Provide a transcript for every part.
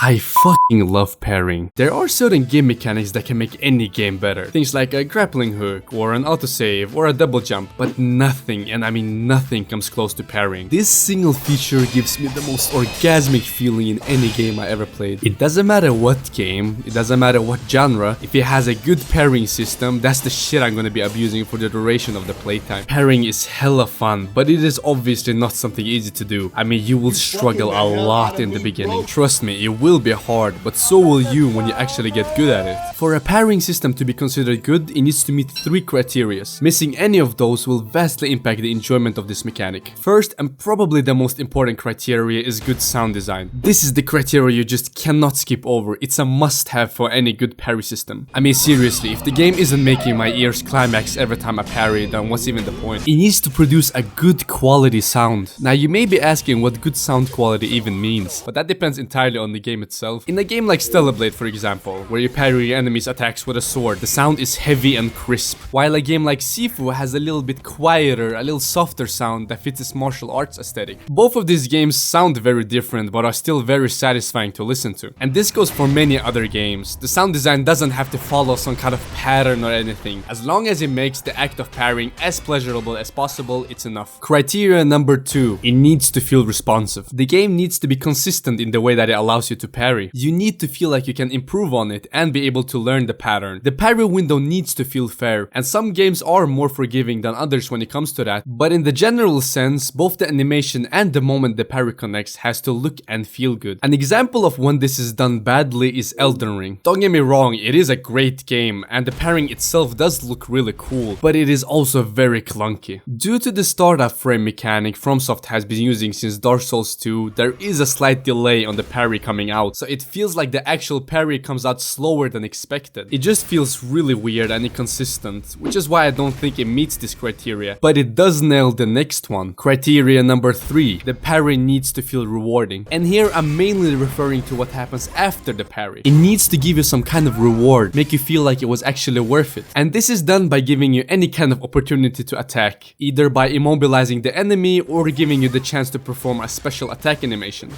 I fucking love parrying. There are certain game mechanics that can make any game better. Things like a grappling hook, or an autosave, or a double jump, but nothing, and I mean nothing, comes close to parrying. This single feature gives me the most orgasmic feeling in any game I ever played. It doesn't matter what game, it doesn't matter what genre, if it has a good parrying system, that's the shit I'm gonna be abusing for the duration of the playtime. Parrying is hella fun, but it is obviously not something easy to do. I mean, you will struggle a lot in the beginning. Trust me, it will be hard, but so will you when you actually get good at it. For a parrying system to be considered good, it needs to meet 3 criteria. Missing any of those will vastly impact the enjoyment of this mechanic. First, and probably the most important criteria, is good sound design. This is the criteria you just cannot skip over. It's a must-have for any good parry system. I mean, seriously, if the game isn't making my ears climax every time I parry, then what's even the point? It needs to produce a good quality sound. Now, you may be asking what good sound quality even means, but that depends entirely on the game itself. In a game like Stellar Blade, for example, where you parry enemies' attacks with a sword, the sound is heavy and crisp, while a game like Sifu has a little bit quieter, a little softer sound that fits its martial arts aesthetic. Both of these games sound very different, but are still very satisfying to listen to. And this goes for many other games. The sound design doesn't have to follow some kind of pattern or anything. As long as it makes the act of parrying as pleasurable as possible, it's enough. Criteria number 2, it needs to feel responsive. The game needs to be consistent in the way that it allows you to parry. You need to feel like you can improve on it and be able to learn the pattern. The parry window needs to feel fair, and some games are more forgiving than others when it comes to that, but in the general sense, both the animation and the moment the parry connects has to look and feel good. An example of when this is done badly is Elden Ring. Don't get me wrong, it is a great game, and the parrying itself does look really cool, but it is also very clunky. Due to the startup frame mechanic FromSoft has been using since Dark Souls 2, there is a slight delay on the parry coming out, so it feels like the actual parry comes out slower than expected. It just feels really weird and inconsistent, which is why I don't think it meets this criteria, but it does nail the next one. Criteria number 3, the parry needs to feel rewarding. And here I'm mainly referring to what happens after the parry. It needs to give you some kind of reward, make you feel like it was actually worth it. And this is done by giving you any kind of opportunity to attack, either by immobilizing the enemy or giving you the chance to perform a special attack animation.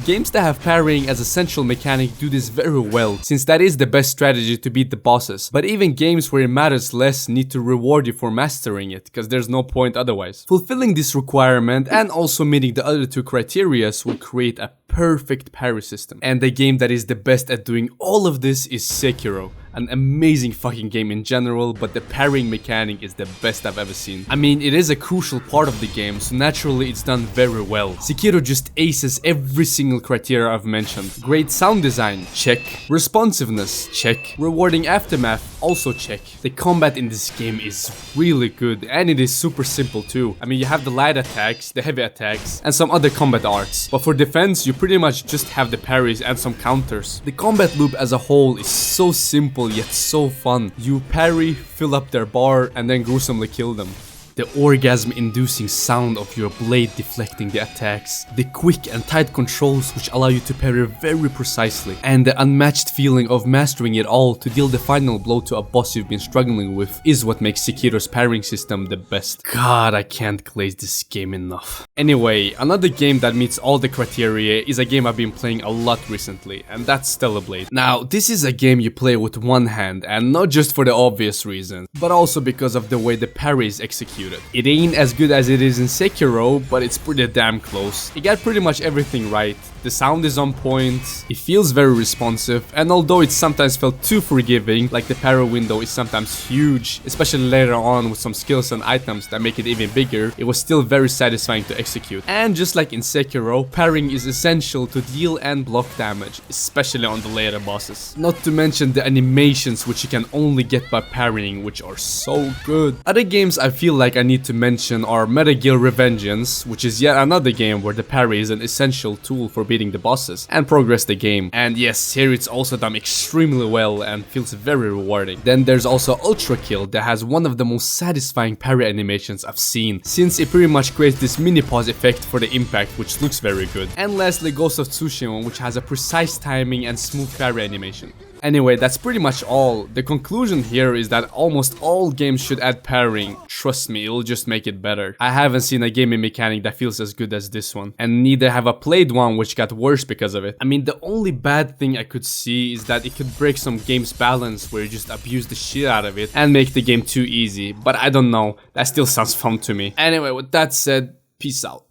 Games that have parrying as a central mechanic do this very well, since that is the best strategy to beat the bosses. But even games where it matters less need to reward you for mastering it, because there's no point otherwise. Fulfilling this requirement and also meeting the other 2 criteria will create a perfect parry system. And the game that is the best at doing all of this is Sekiro. An amazing fucking game in general, but the parrying mechanic is the best I've ever seen. I mean, it is a crucial part of the game, so naturally it's done very well. Sekiro just aces every single criteria I've mentioned. Great sound design, check. Responsiveness, check. Rewarding aftermath, also check. The combat in this game is really good, and it is super simple too. I mean, you have the light attacks, the heavy attacks, and some other combat arts. But for defense, you pretty much just have the parries and some counters. The combat loop as a whole is so simple yet so fun. You parry, fill up their bar, and then gruesomely kill them. The orgasm-inducing sound of your blade deflecting the attacks, the quick and tight controls which allow you to parry very precisely, and the unmatched feeling of mastering it all to deal the final blow to a boss you've been struggling with is what makes Sekiro's parrying system the best. God, I can't glaze this game enough. Anyway, another game that meets all the criteria is a game I've been playing a lot recently, and that's Stellar Blade. Now, this is a game you play with one hand, and not just for the obvious reasons, but also because of the way the parry is executed. It ain't as good as it is in Sekiro, but it's pretty damn close. It got pretty much everything right. The sound is on point, it feels very responsive, and although it sometimes felt too forgiving, like the parry window is sometimes huge, especially later on with some skills and items that make it even bigger, it was still very satisfying to execute. And just like in Sekiro, parrying is essential to deal and block damage, especially on the later bosses. Not to mention the animations which you can only get by parrying, which are so good. Other games I feel like I need to mention are Metal Gear Revengeance, which is yet another game where the parry is an essential tool for beating the bosses and progress the game. And yes, here it's also done extremely well and feels very rewarding. Then there's also Ultra Kill that has one of the most satisfying parry animations I've seen, since it pretty much creates this mini pause effect for the impact, which looks very good. And lastly, Ghost of Tsushima, which has a precise timing and smooth parry animation. Anyway, that's pretty much all. The conclusion here is that almost all games should add parrying. Trust me, it'll just make it better. I haven't seen a gaming mechanic that feels as good as this one, and neither have I played one which got worse because of it. I mean, the only bad thing I could see is that it could break some game's balance where you just abuse the shit out of it and make the game too easy, but I don't know, that still sounds fun to me. Anyway, with that said, peace out.